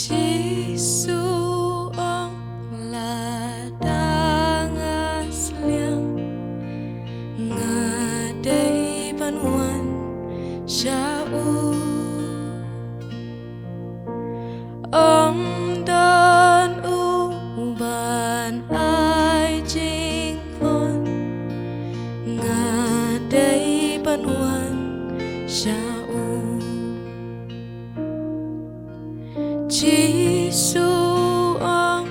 Giêsu ông là đang asliang ngadai panuan jauh ông dan uban ai jing hon ngadai panuan jauh Giêsu ông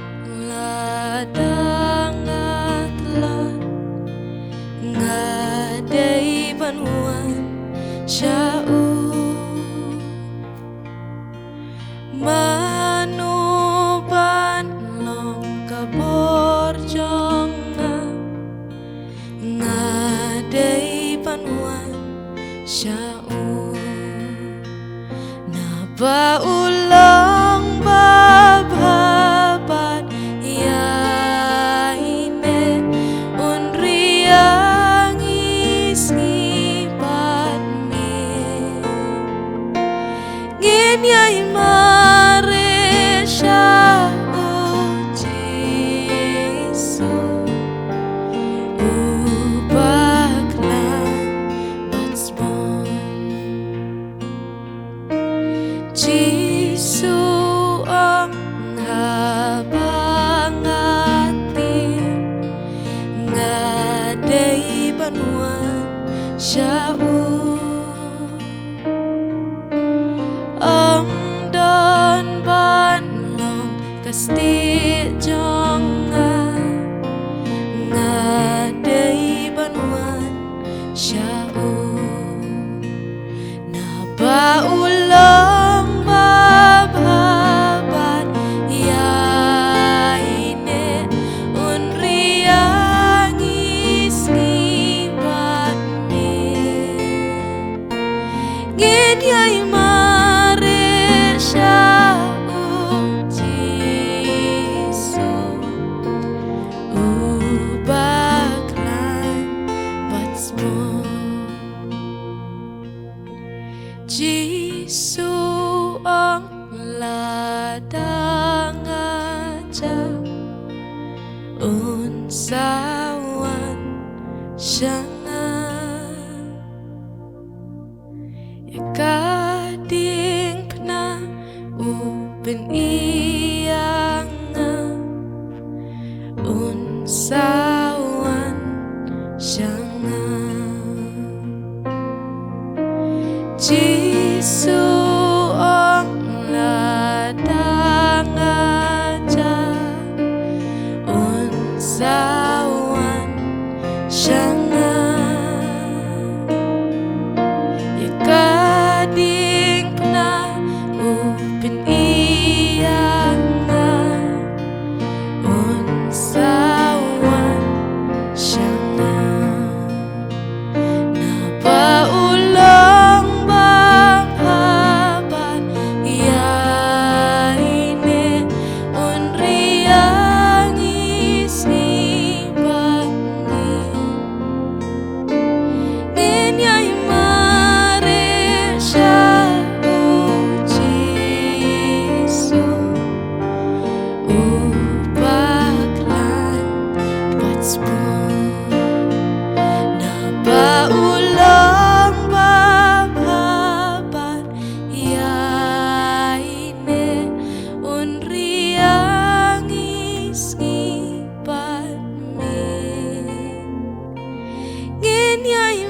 là đang atlan ngadai panuan jauh manuban long kabor jonga ngadai panuan jauh na baulang bababat ya ine unriang isnibat me ngin yai mare sha Giêsu ubaklan batsbon Giêsu ang habang atin ngadai panuan jauh ang dan banlong kasti jonga ngadai panuan jauh na baulang bababat ya ine unriang isnibat me ngin yai mare sha Giêsu ubaklan batsbon Giêsu ang ladang aja unsawan syangan kading pna uben iyanga unsawan syangan Giêsu ang ladang aja unsawan syangan kading pna upin iyanga unsawan syangan na baulang bababat ya ine unriang isnibat me ngin yai mare sha Giêsu ubaklan batsbon na baulang bababat ya ine unriang isnibat me ngin yai